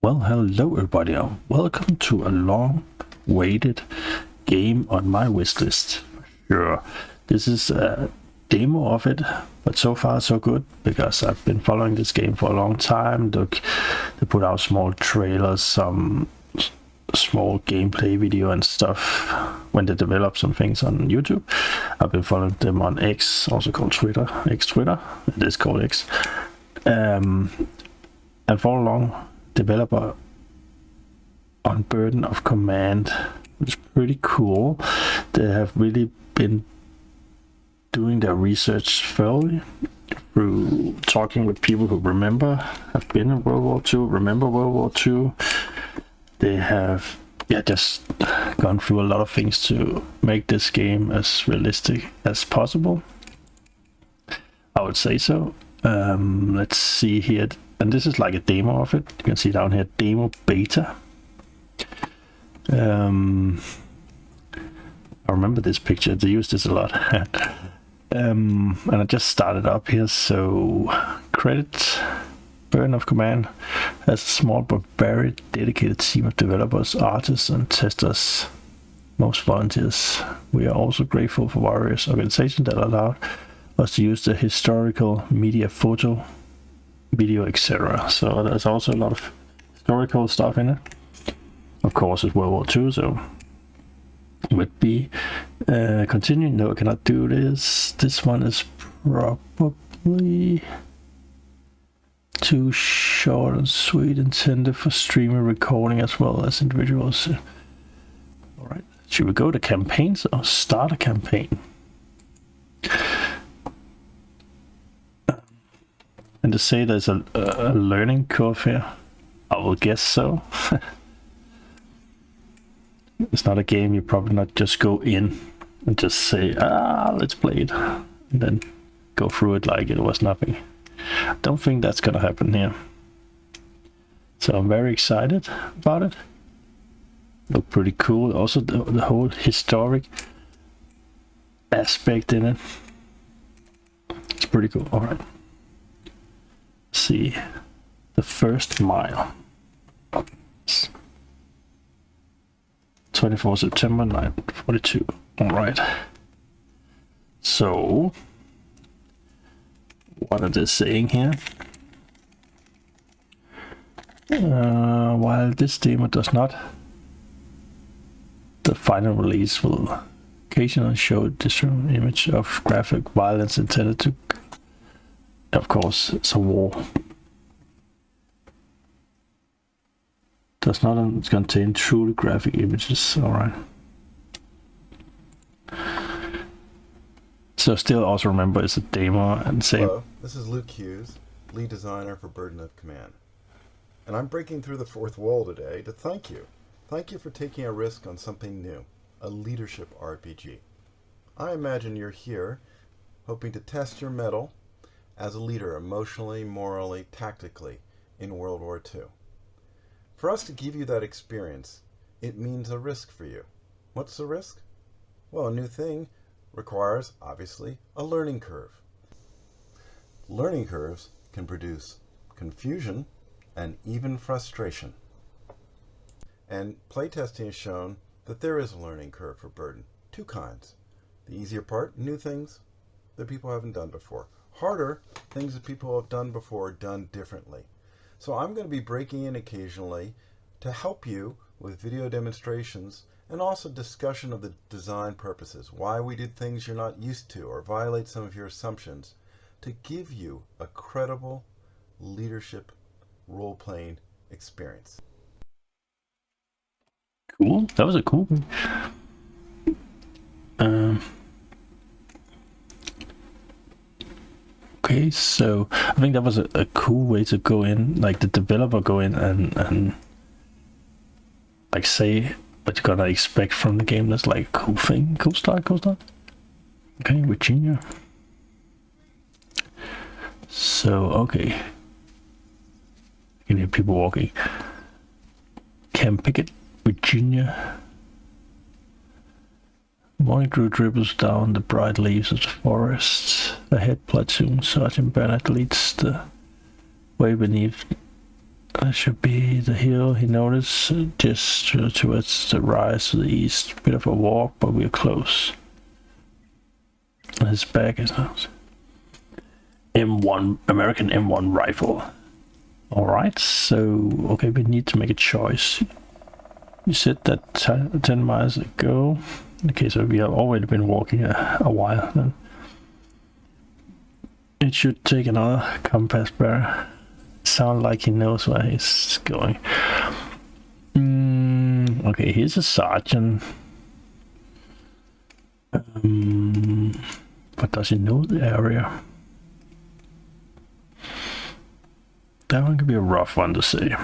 Well, hello everybody, and welcome to a long-awaited game on my wishlist. Sure, this is a demo of it, but so far so good, because I've been following this game for a long time. They put out small trailers, some small gameplay video and stuff when they develop some things on YouTube. I've been following them on X, also called Twitter, X-Twitter, it is called X. And for a long developer on Burden of Command, which is pretty cool. They have really been doing their research thoroughly through talking with people who have been in World War II, remember World War II. They have just gone through a lot of things to make this game as realistic as possible. I would say so. Let's see here. And this is like a demo of it. You can see down here, demo beta. I remember this picture. They use this a lot. And I just started up here. So credit Burden of Command has a small but very dedicated team of developers, artists, and testers. Most volunteers. We are also grateful for various organizations that allowed us to use the historical media, photo, video, etc. So there's also a lot of historical stuff in it. Of course, it's World War II, so would be continuing. No, I cannot do this. This one is probably too short and sweet, intended for streaming, recording as well as individuals. All right, should we go to campaigns or start a campaign? And to say there's a learning curve here, I will guess so. It's not a game you probably not just go in and just say, let's play it, and then go through it like it was nothing. I don't think that's gonna happen here. So I'm very excited about it. Look pretty cool. Also the whole historic aspect in it. It's pretty cool. All right. See, the first mile. 24 September 1942. All right. So, what are they saying here? While this demo does not, the final release will occasionally show this image of graphic violence intended to. Of course, it's a war. Does not contain truly graphic images. Alright. So still also remember it's a demo and same. Hello, this is Luke Hughes, lead designer for Burden of Command. And I'm breaking through the fourth wall today to thank you. Thank you for taking a risk on something new, a leadership RPG. I imagine you're here hoping to test your mettle as a leader emotionally, morally, tactically in World War II. For us to give you that experience, it means a risk for you. What's the risk? Well, a new thing requires, obviously, a learning curve. Learning curves can produce confusion and even frustration. And playtesting has shown that there is a learning curve for Burden. Two kinds. The easier part, new things that people haven't done before. Harder, things that people have done before, done differently. So I'm going to be breaking in occasionally to help you with video demonstrations and also discussion of the design purposes, why we did things you're not used to or violate some of your assumptions, to give you a credible leadership role-playing experience. Cool. That was a cool one. Okay, so I think that was a cool way to go in, like the developer go in and like say what you're gonna expect from the game. That's like a cool thing. Cool start. Okay, Virginia. So, okay. I can hear people walking. Camp Pickett, Virginia. Morning crew dribbles down the bright leaves of the forest. Ahead, platoon Sergeant Bennett leads the way beneath That should be the hill he noticed, just towards the rise to the east. Bit of a walk, but we're close. And his back is out. M1, American M1 rifle. Alright, so, okay, we need to make a choice. You said that 10 miles ago. Okay, so we have already been walking a while then. It should take another compass bearer. Sound like he knows where he's going. Okay, he's a sergeant. But does he know the area? That one could be a rough one to say.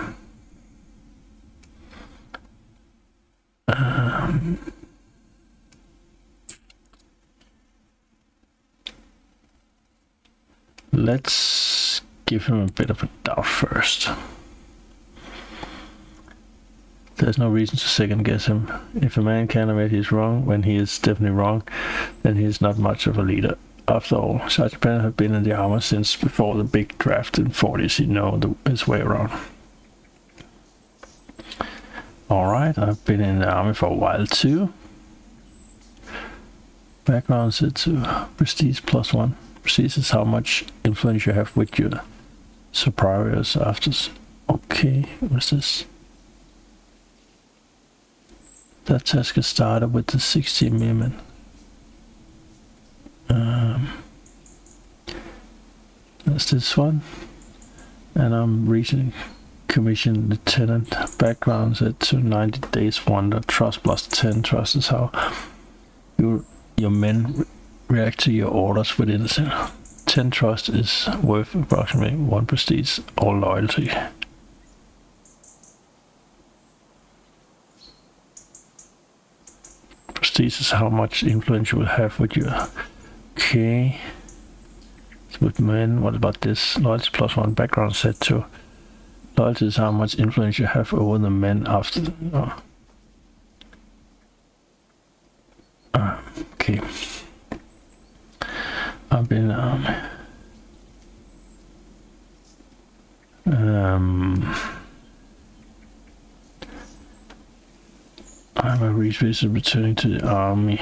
Let's give him a bit of a doubt first. There's no reason to second guess him. If a man can admit he's wrong when he is definitely wrong, then he is not much of a leader. After all, Sergeant Bennett had been in the army since before the big draft in the 40s. He knows his way around. Alright, I've been in the army for a while too. Background set to prestige +1. Prestige is how much influence you have with your superiors after. Okay, what's this? That task is started with the 16mm. That's this one. And I'm reaching commission lieutenant. Background set to 90 days wonder. Trust +10. Trust is how your men react to your orders within a second. 10 trust is worth approximately 1 prestige or loyalty. Prestige is how much influence you will have with your... Okay. So with men, what about this? Loyalty +1. Background set to... Loyalty is how much influence you have over the men after... Okay. I've been I'm a researcher returning to the army.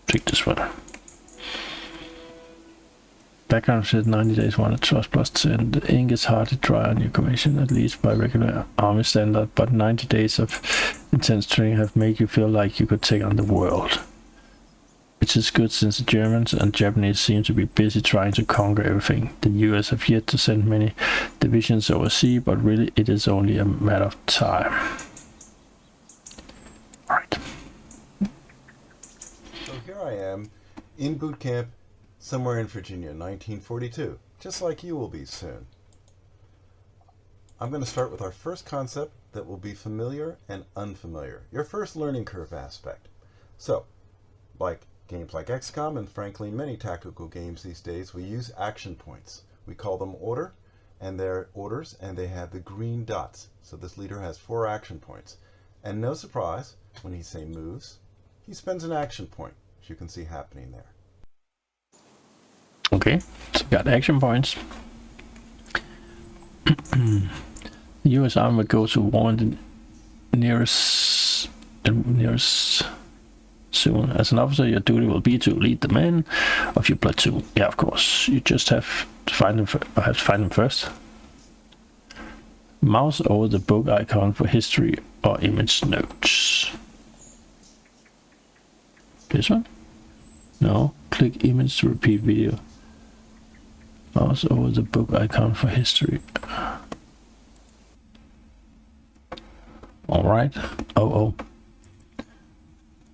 Take this one. Background said 90 days wanted trust +10. The ink is hardly dry on your commission, at least by regular army standard, but 90 days of intense training have made you feel like you could take on the world. Which is good since the Germans and Japanese seem to be busy trying to conquer everything. The US have yet to send many divisions overseas, but really it is only a matter of time. Alright. So here I am in boot camp somewhere in Virginia, 1942, just like you will be soon. I'm going to start with our first concept that will be familiar and unfamiliar, your first learning curve aspect. So, like games like XCOM and frankly many tactical games these days, we use action points. We call them order, and they're orders, and they have the green dots. So this leader has 4 action points. And no surprise, when he say moves, he spends an action point, as you can see happening there. Okay, so got action points. The US Army would go to war in the nearest soon. As an officer, your duty will be to lead the men of your platoon. Yeah, of course. You just have to find them first. Mouse over the book icon for history or image notes. This one? No. Click image to repeat video. Mouse over the book icon for history. Alright. Oh.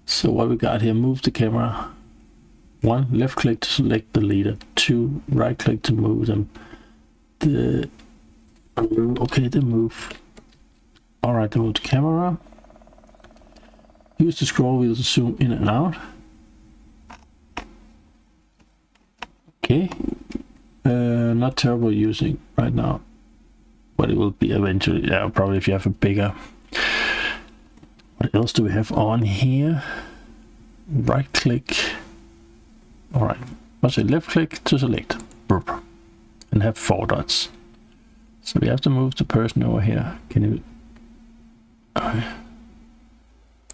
So what we got here, move the camera. 1, left click to select the leader. 2, right click to move them. Okay, they move. Alright, move the camera. Use the scroll wheel to zoom in and out. not terrible using right now, but it will be eventually. Yeah, probably if you have a bigger. What else do we have on here? Right click. All right. I'll say left click to select. Burp. And have 4 dots. So we have to move the person over here. Can you?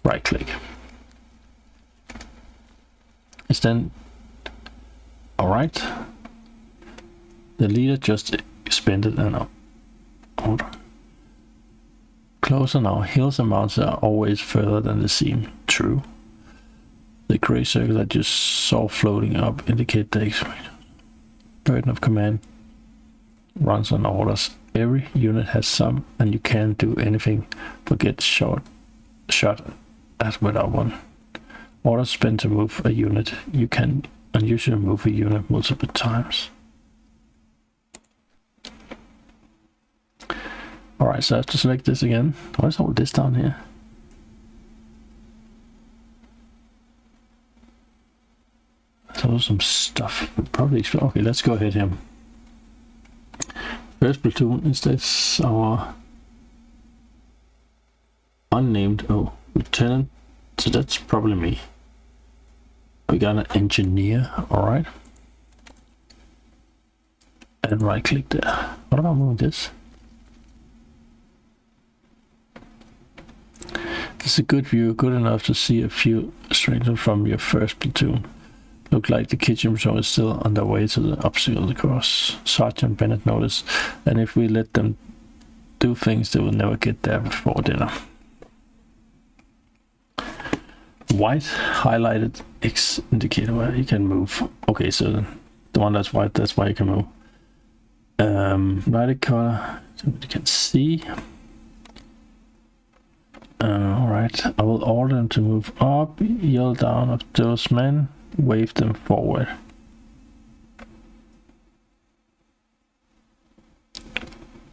Right click. It's then. All right. The leader just expended an order. Closer now. Hills and mountains are always further than the seam. True. The gray circle that you saw floating up indicate the burden of command runs on orders. Every unit has some, and you can't do anything but get shot at without one. Orders spent to move a unit. You can unusually move a unit multiple times. Alright, so I have to select this again. What is all this down here? So some stuff. Probably. Okay, let's go ahead here. First platoon is this our unnamed lieutenant. So that's probably me. We got an engineer. Alright. And right click there. What about moving this? This is a good view, good enough to see a few strangers from your first platoon. Look like the kitchen patrol is still on their way to the obstacle of the course. Sergeant Bennett noticed, and if we let them do things, they will never get there before dinner. White highlighted X indicator where you can move. Okay, so the one that's white, that's why you can move. Lighted color, so you can see. Alright, I will order them to move up, yell down of those men, wave them forward.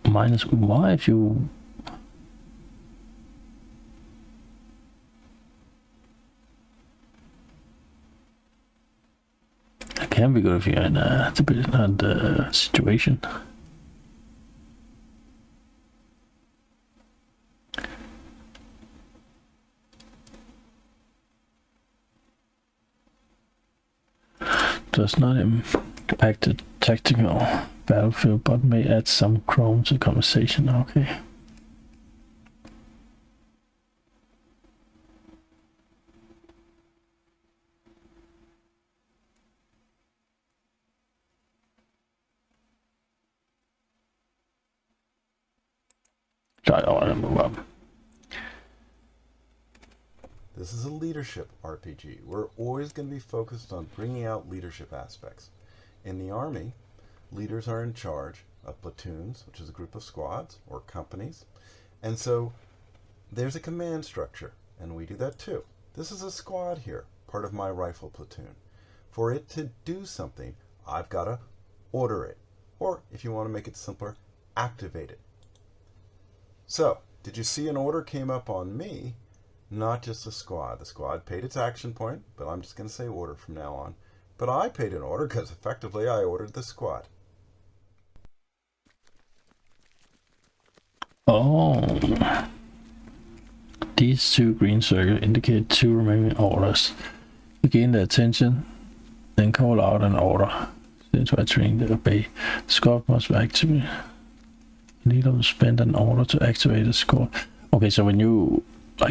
Minus Y if you... It can be good if you're in a difficult situation. Does not impact the tactical battlefield, but may add some chrome to conversation. Okay. I want to move up. This is a leadership RPG. We're always going to be focused on bringing out leadership aspects. In the Army, leaders are in charge of platoons, which is a group of squads or companies. And so there's a command structure, and we do that too. This is a squad here, part of my rifle platoon. For it to do something, I've got to order it. Or, if you want to make it simpler, activate it. So, did you see an order came up on me? Not just the squad. The squad paid its action point, but I'm just going to say order from now on. But I paid an order because effectively I ordered the squad. Oh. These 2 green circles indicate 2 remaining orders. You gain their attention, then call out an order. Since we're trained to obey, the squad must be activated. The leader will spend an order to activate the squad. Okay, so when you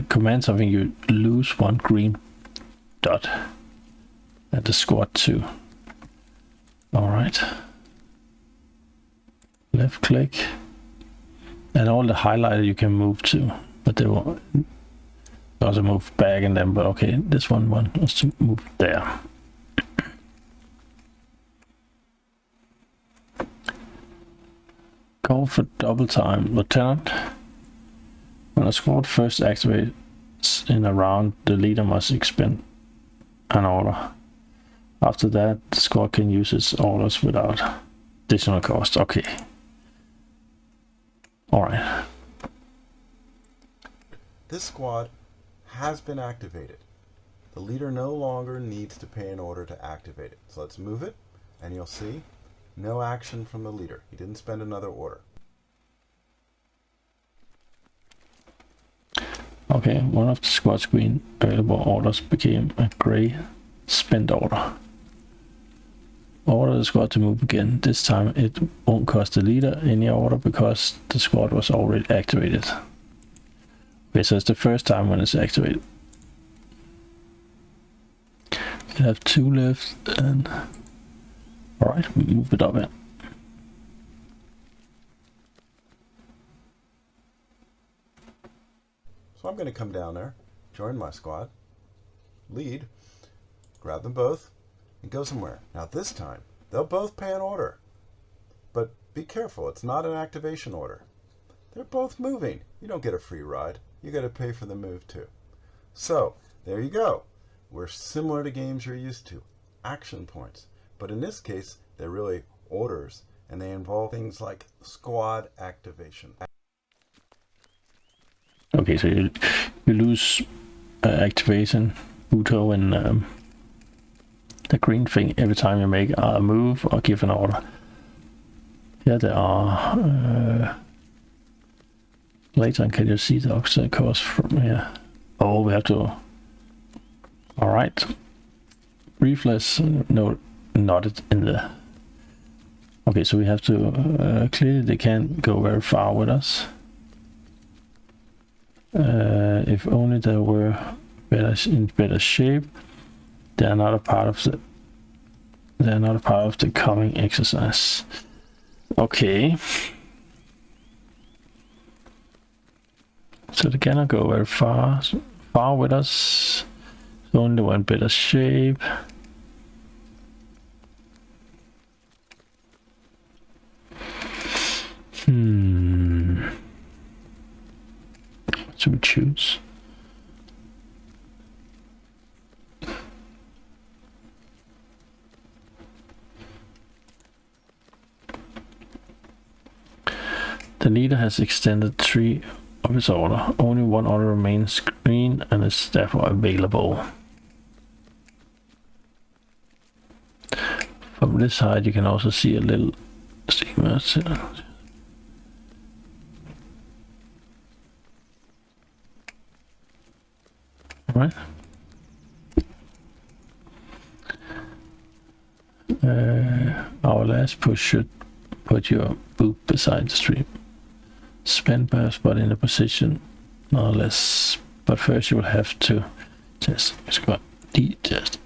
command something, you lose 1 green dot at the squad too. Alright. Left click. And all the highlighted you can move to, but they will also move back in them. But okay, this one wants to move there. Call for double time, Lieutenant. When a squad first activates in a round, the leader must expend an order. After that, the squad can use its orders without additional cost. Okay. Alright. This squad has been activated. The leader no longer needs to pay an order to activate it. So let's move it, and you'll see No action from the leader. He didn't spend another order. Okay, one of the squad's green available orders became a gray spent order. Order the squad to move again. This time it won't cost the leader any order because the squad was already activated. Okay, so it's the first time when it's activated. You have 2 left and... Alright, move it up here. So I'm going to come down there, join my squad, lead, grab them both, and go somewhere. Now this time, they'll both pay an order. But be careful, it's not an activation order. They're both moving. You don't get a free ride. You got to pay for the move too. So, there you go. We're similar to games you're used to. Action points. But in this case, they're really orders, and they involve things like squad activation. Okay, so you lose activation, Buto, and the green thing every time you make a move or give an order. Here there are... later, can you see the opposite course from here? Oh, we have to... Alright. Briefless, no, not it in the... Okay, so we have to... clearly they can't go very far with us. If only they were in better shape. They are not a part of the... They are not a part of the coming exercise. Okay. So they cannot go very far with us. So only one better shape. What should we choose? The leader has extended 3 of his order. Only 1 order remains green and is therefore available. From this side you can also see a little segment. Alright. Our last push should put your boot beside the stream. Spend perhaps but in a position nonetheless. But first you will have to test squad D test.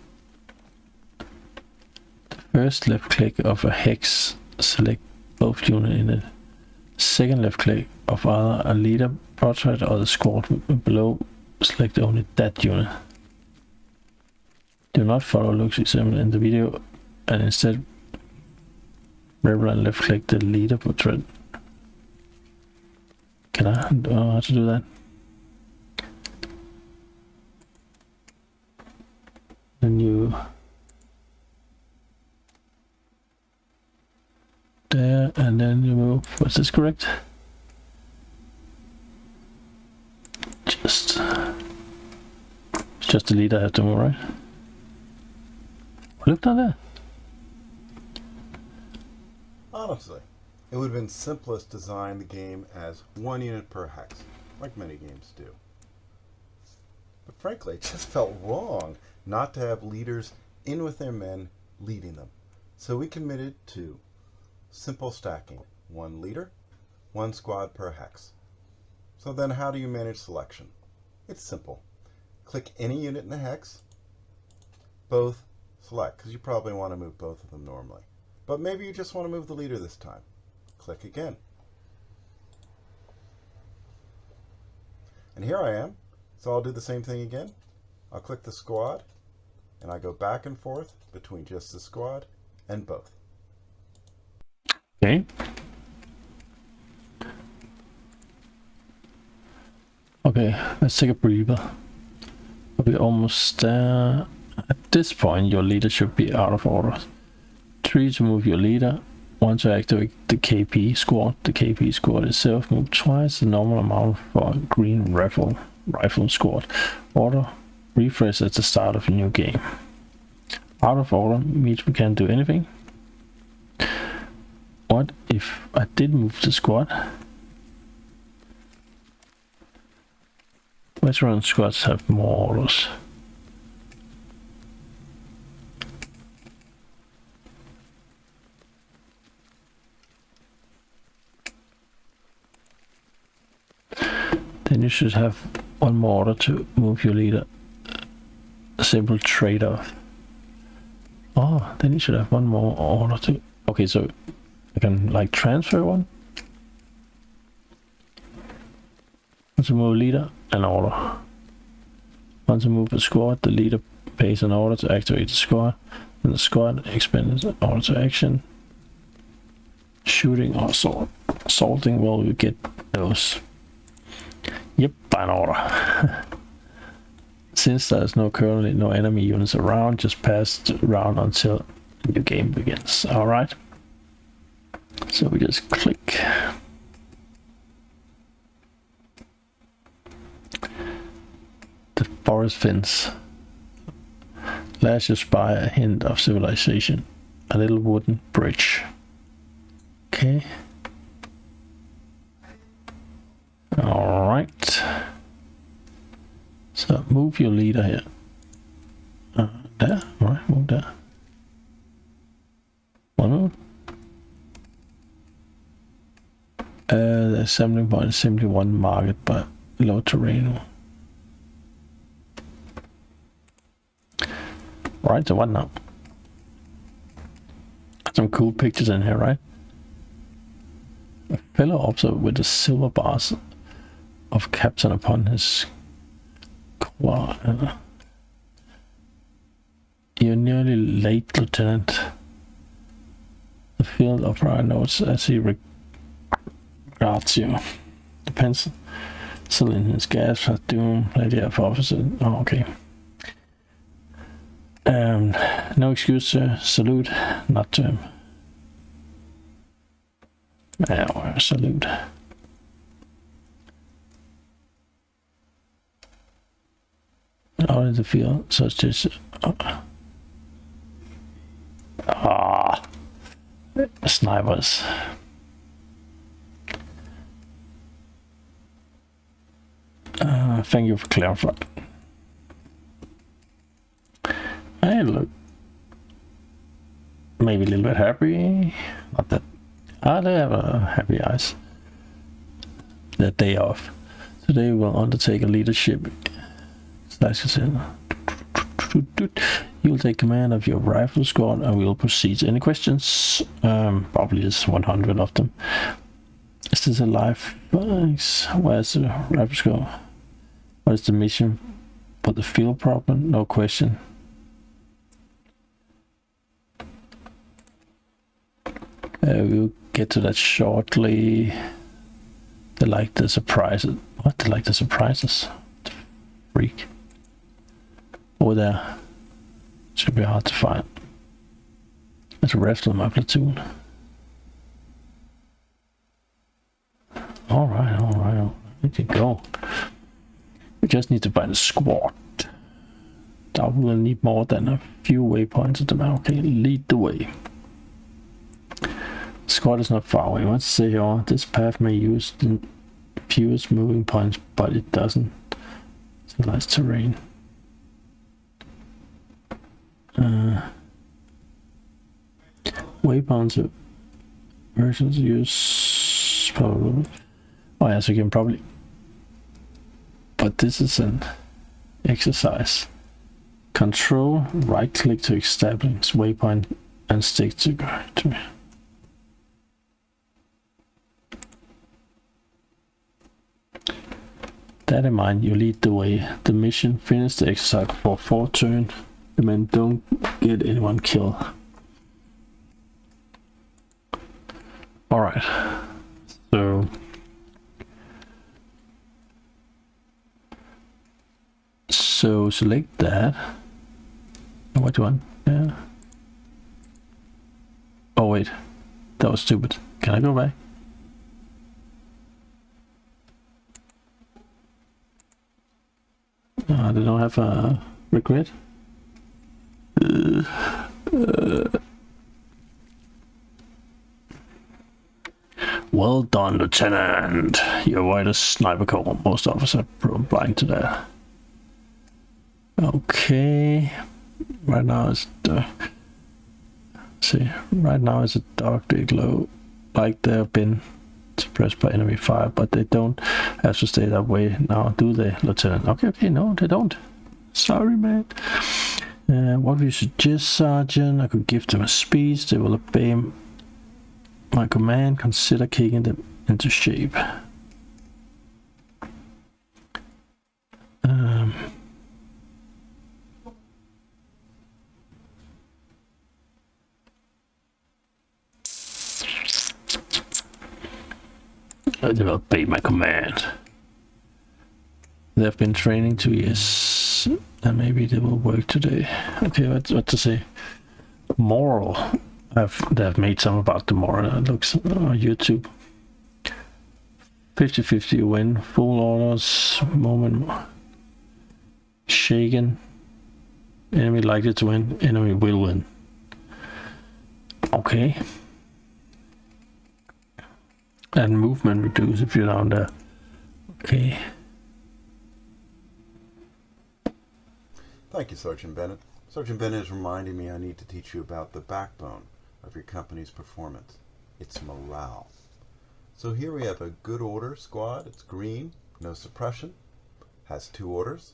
The first left click of a hex select both units in it. Second left click of either a leader portrait or the squad below select only that unit. Do not follow looks examined in the video and instead rebel and left click the leader portrait. Can I don't know how to do that? Then you there and then you move. Was this correct? It's just the leader have to move, right? Look down there. Honestly, it would have been simplest to design the game as 1 unit per hex, like many games do. But frankly, it just felt wrong not to have leaders in with their men leading them. So we committed to simple stacking. 1 leader, 1 squad per hex. So then how do you manage selection? It's simple. Click any unit in the hex, both select, because you probably want to move both of them normally. But maybe you just want to move the leader this time. Click again. And here I am. So I'll do the same thing again. I'll click the squad, and I go back and forth between just the squad and both. Okay. Okay, let's take a breather. We're almost there. At this point, your leader should be out of order. 3 to move your leader. 1 to activate the KP squad. The KP squad itself moves twice the normal amount for a green rifle squad. Order refresh at the start of a new game. Out of order means we can't do anything. what if I did move the squad? Veteran squads have more orders. Then you should have one more order to move your leader. A simple trade-off. Oh, then you should have one more order to... Okay, so I can like transfer one. Want to move leader, an order. Want to move a squad, the leader pays an order to activate the squad, and the squad expends an order to action. Shooting or assaulting, well, we get those. Yep, by an order. Since there's currently no enemy units around, just pass the round until the game begins. Alright. So we just click. The forest fence. Last you spy a hint of civilization. A little wooden bridge. Okay. Alright. So move your leader here. There. Alright, move there. One move. The assembling point is simply one market by low terrain. Right, so what now? Some cool pictures in here, right? A fellow officer with the silver bars of captain upon his collar. You're nearly late, Lieutenant. The field operator notes as he regards you. The pencil in his gasp has doom, lady of officer. Oh, okay. No excuse, sir. Salute, not to him. Now, salute. Out in the field, such as snipers. Thank you for clarifying. I look maybe a little bit happy. Not that. They have happy eyes. Their day off. Today we'll undertake a leadership. You'll take command of your rifle squad and we'll proceed. Any questions? Probably there's 100 of them. Is this a life? Where's the rifle squad? What is the mission for the field problem? No question. We'll get to that shortly. They like the surprises. What? They like the surprises? The freak. Over there. Should be hard to find. There's the rest of my platoon. Alright. We can go. We just need to find a squad. That will need more than a few waypoints at the map. Okay, lead the way. Squad is not far away. Let's say here, this path may use the fewest moving points, but it doesn't. It's a nice terrain. Waypoints versions use probably. Oh yeah, so you can probably. But this is an exercise. Control right click to establish waypoint and stick to me. That in mind, you lead the way. The mission, finish the exercise for 4 turns. The men don't get anyone killed. Alright. So select that. What one? Yeah. Oh wait. That was stupid. Can I go back? They don't have a regret. Well done, Lieutenant. You avoid a sniper call. Most officers are blind to that. Okay. Right now it's right now it's a dark day glow, like they have been suppressed by enemy fire, but they don't have to stay that way now, do they, Lieutenant? Okay, no, they don't. Sorry, man. What do you suggest, Sergeant? I could give them a speech. They will obey my command. Consider kicking them into shape. They will obey my command. They have been training 2 years, and maybe they will work today. Okay, what to say? Moral. They have made some about the moral. It looks on YouTube. 50-50 win. Full orders. Moment. Shaken. Enemy likely to win. Enemy will win. Okay. And movement reduce if you're down there. Okay. Thank you, Sergeant Bennett. Sergeant Bennett is reminding me I need to teach you about the backbone of your company's performance. It's morale. So here we have a good order squad. It's green, no suppression, has 2 orders,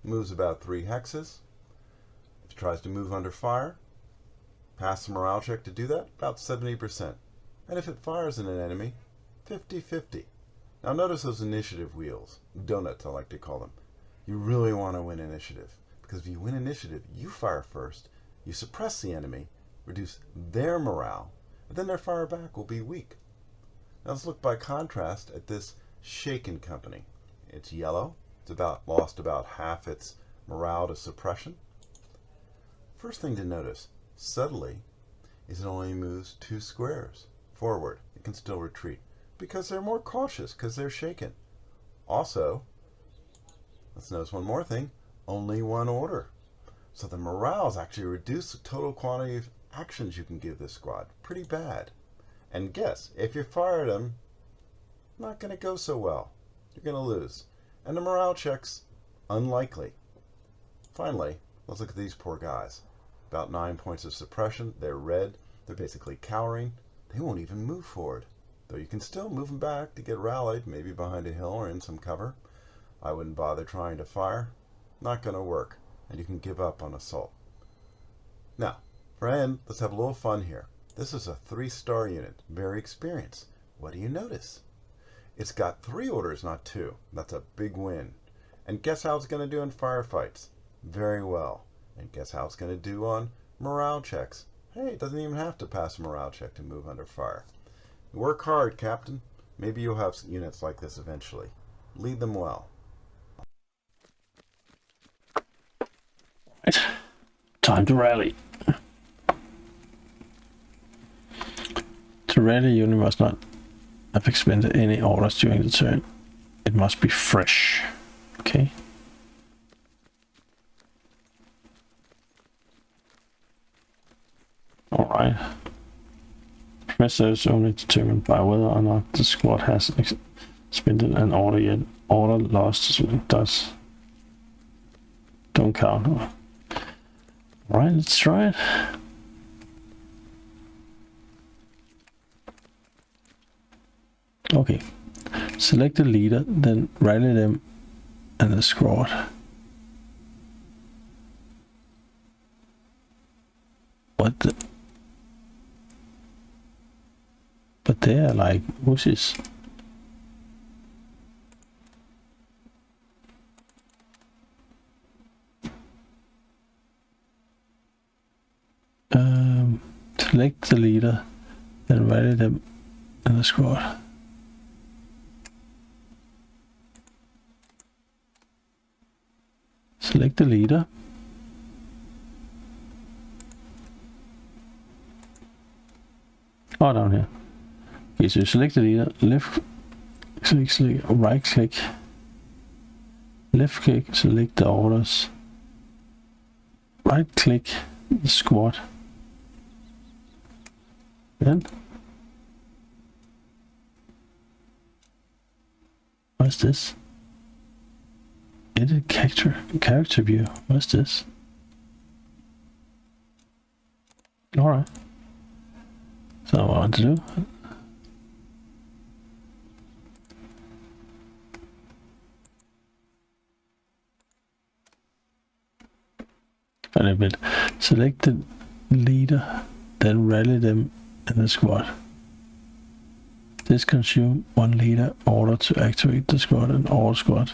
moves about 3 hexes. If it tries to move under fire, pass the morale check to do that, about 70%. And if it fires at an enemy, 50-50. Now notice those initiative wheels, donuts I like to call them. You really want to win initiative, because if you win initiative, you fire first, you suppress the enemy, reduce their morale, and then their fire back will be weak. Now let's look by contrast at this shaken company. It's yellow, it's lost about half its morale to suppression. First thing to notice, subtly, is it only moves 2 squares forward. It can still retreat, because they're more cautious, because they're shaken. Also, let's notice one more thing, only 1 order. So the morale is actually reduced the total quantity of actions you can give this squad. Pretty bad. And guess, if you fire at them, not going to go so well. You're going to lose. And the morale check's unlikely. Finally, let's look at these poor guys. About 9 points of suppression. They're red. They're basically cowering. They won't even move forward. Though you can still move them back to get rallied, maybe behind a hill or in some cover. I wouldn't bother trying to fire. Not going to work. And you can give up on assault. Now, friend, let's have a little fun here. This is a 3-star unit, very experienced. What do you notice? It's got 3 orders, not 2. That's a big win. And guess how it's going to do in firefights? Very well. And guess how it's going to do on morale checks? Hey, it doesn't even have to pass a morale check to move under fire. Work hard, Captain. Maybe you'll have units like this eventually. Lead them well. Right. Time to rally. To rally, unit must not have expended any orders during the turn. It must be fresh. Okay. Alright. Pressure is only determined by whether or not the squad has expended an order yet. Order lost does. Don't count. Alright, let's try it. Okay. Select the leader, then rally them and the squad. What the? But they are like wussies. Select the leader, then rally them and the squad. Select the leader. Oh, down here. Okay, so select the leader, left click, right click, left click, select the orders, right click the squad, then What's this? Edit character view. What's this? Alright. So what I want to do. A little bit. Select the leader, then rally them in the squad. This consumes one leader order to activate the squad and all squad.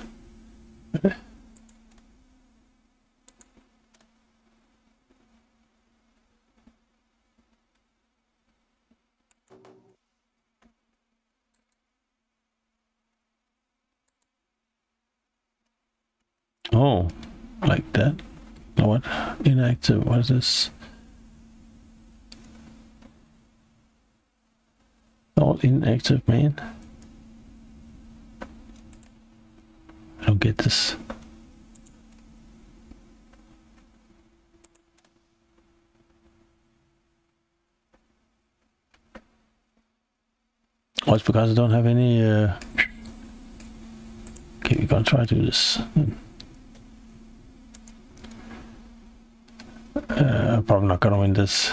Okay. Oh, like that. What? Inactive. What is this? All inactive, man. I don't get this. Oh, it's because I don't have any. Okay, we're gonna try to do this. I'm probably not gonna win this.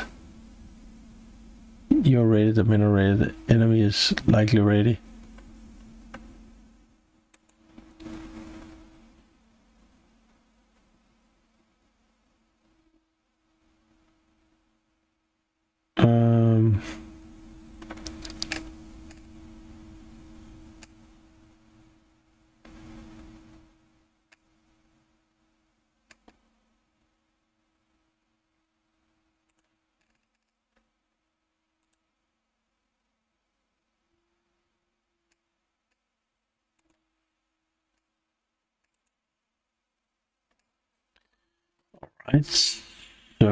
You're ready, the minute ready, the enemy is likely ready. Right, so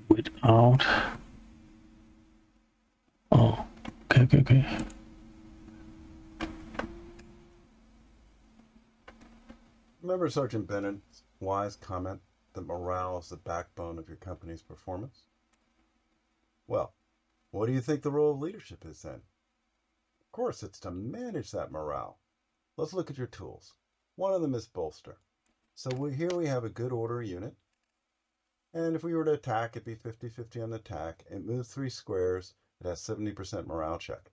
without. Oh, okay. Remember Sergeant Bennett's wise comment that morale is the backbone of your company's performance? Well, what do you think the role of leadership is then? Of course, it's to manage that morale. Let's look at your tools. One of them is bolster. So here we have a good order unit. And if we were to attack, it'd be 50-50 on the attack. It moves 3 squares. It has 70% morale check.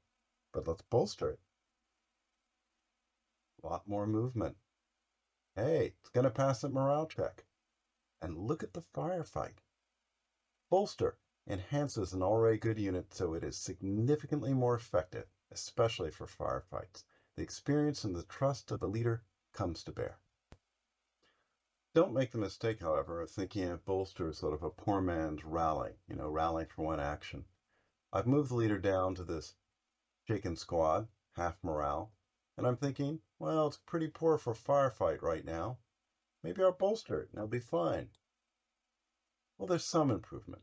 But let's bolster it. A lot more movement. Hey, it's going to pass the morale check. And look at the firefight. Bolster enhances an already good unit so it is significantly more effective, especially for firefights. The experience and the trust of the leader comes to bear. Don't make the mistake, however, of thinking of bolster as sort of a poor man's rally, rallying for one action. I've moved the leader down to this shaken squad, half morale, and I'm thinking, well, it's pretty poor for a firefight right now. Maybe I'll bolster it and it'll be fine. Well, there's some improvement.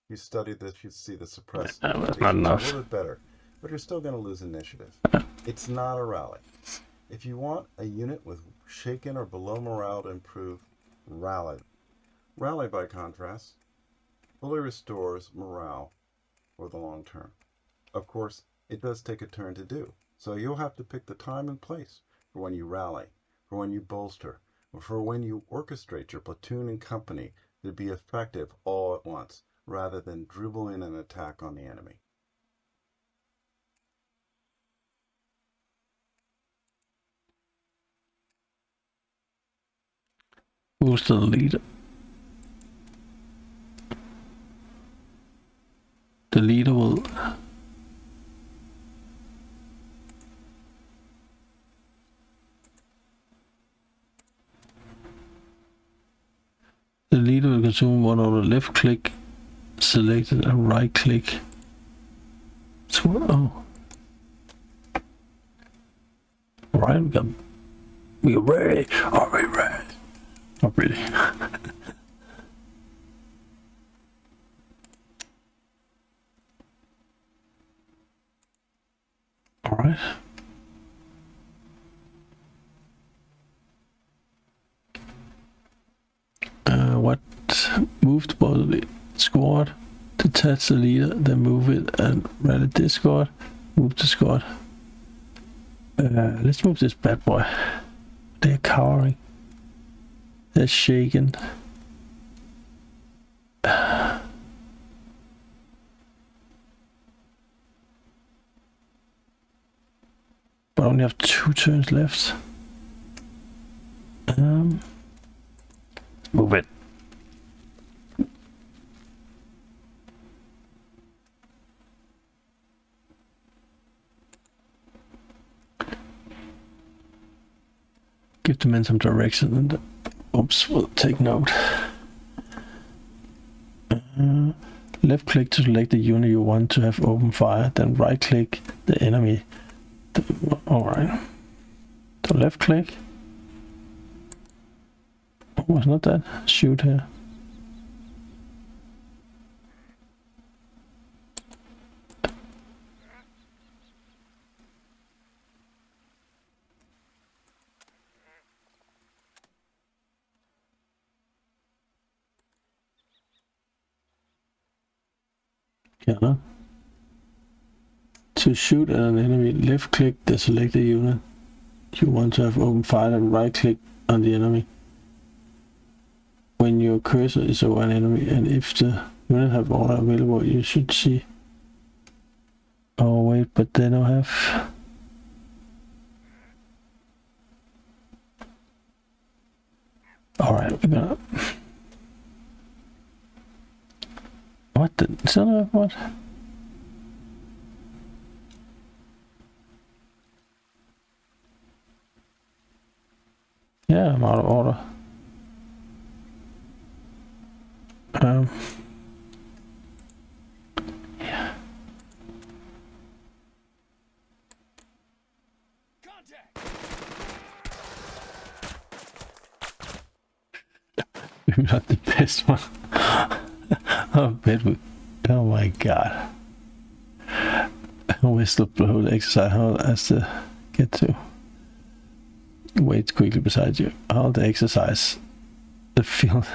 If you study this, you see the suppressed That's not enough. a little bit better, but you're still going to lose initiative. It's not a rally. If you want a unit with shaken or below morale to improve, rally. Rally, by contrast, fully restores morale for the long term. Of course, it does take a turn to do, so you'll have to pick the time and place for when you rally, for when you bolster, or for when you orchestrate your platoon and company to be effective all at once, rather than dribble in an attack on the enemy. Who's the leader? The leader will. The leader will consume one order. Left click selected and right click. So, right, we're ready. Are we ready? Not really. All right. What moved the squad? Detach the leader, then move it and rally this squad. Move the squad. Let's move this bad boy. They're cowering. They're shaking. But I only have 2 turns left. Move it. Give the men some direction and oops, we'll take note. Left click to select the unit you want to have open fire, then right click the enemy. Alright. So left click. Oh, it's not that. Shoot here. Yeah. To shoot at an enemy, left click the selected unit you want to have open fire and right click on the enemy. When your cursor is over an enemy and if the unit have order available, you should see. Oh wait, but they don't have. Alright, we're gonna. What the son of what? Yeah, I'm out of order. Yeah. Maybe not the best one. Oh, oh my god. Whistleblower the exercise. How has to get to? Wait quickly beside you. How the exercise. The field.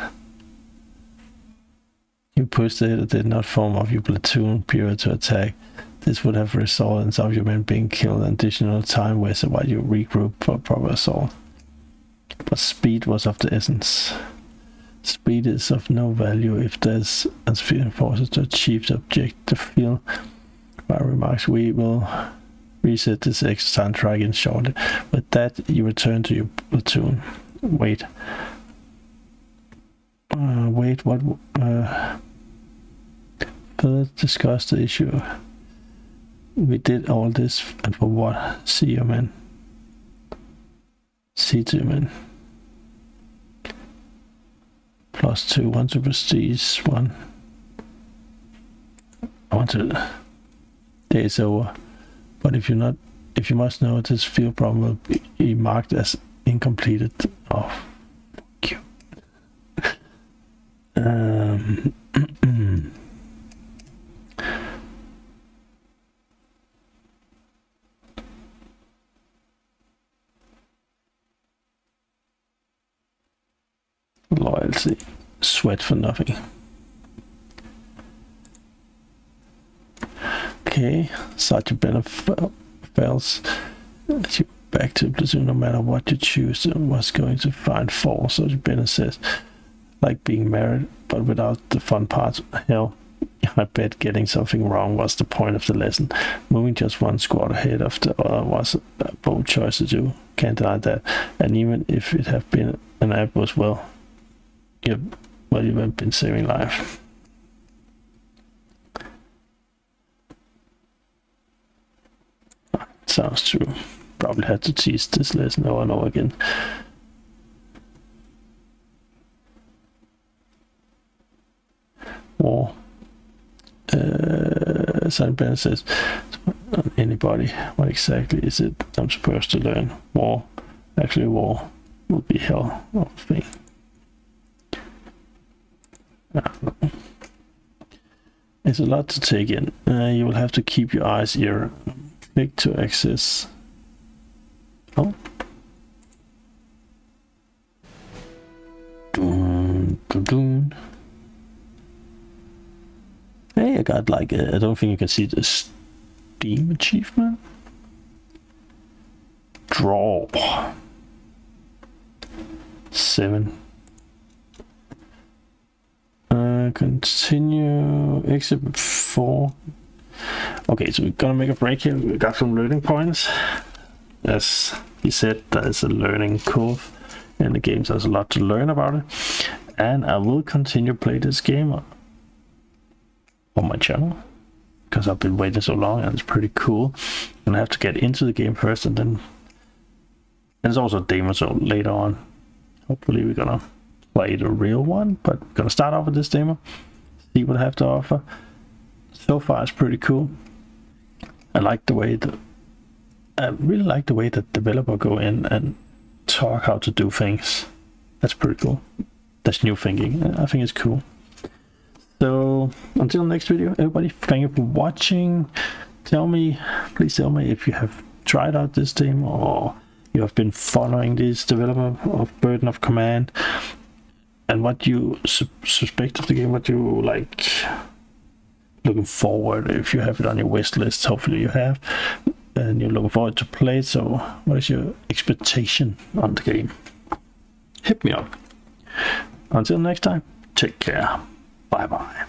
You pushed it, it did not form of your platoon prior to attack. This would have resulted in some of your men being killed and additional time wasted while you regroup for proper assault. But speed was of the essence. Speed is of no value if there's insufficient forces to achieve the objective field. My remarks, we will reset this exercise and try again shortly. With that, you return to your platoon. Wait. Wait, what? Further discuss the issue. We did all this, and for what? See you, man. See to you, man. +2, 1 to prestige, 1. I want to. Day is over. But if you must know, this field problem will be marked as incompleted. Oh, fuck you. Loyalty. Sweat for nothing. Okay, Sergeant Bennett fails. You back to the platoon no matter what you choose and was going to find fault. Sergeant Bennett says, like being married, but without the fun parts. Hell, I bet getting something wrong was the point of the lesson. Moving just one squad ahead of the other was a bold choice to do. Can't deny that. And even if it had been an app was well, you have been saving life. Sounds true. Probably had to teach this lesson over and over again. War. Sergeant Bennett says, anybody, what exactly is it I'm supposed to learn? War. Actually, war would be hell of a thing. It's a lot to take in. You will have to keep your eyes here. Click to access. Oh. Dun, dun, dun. Hey, I got like I don't think you can see the Steam achievement. draw. 7. Continue. Exhibit 4. Okay, so we're gonna make a break here. We got some learning points. As he said, there's a learning curve in the game, so there's a lot to learn about it. And I will continue play this game on my channel because I've been waiting so long and it's pretty cool. And I have to get into the game first, and then there's also a demo, so later on hopefully we're gonna play the real one, but we're gonna start off with this demo, see what I have to offer. So far it's pretty cool. I really like the way that developer go in and talk how to do things. That's pretty cool. That's new thinking. I think it's cool. So until next video, everybody, thank you for watching. Please tell me if you have tried out this demo or you have been following this developer of Burden of Command, and what you suspect of the game, what you like looking forward, if you have it on your wish list. Hopefully you have, and you're looking forward to play it. So what is your expectation on the game? Hit me up. Until next time, take care. Bye bye.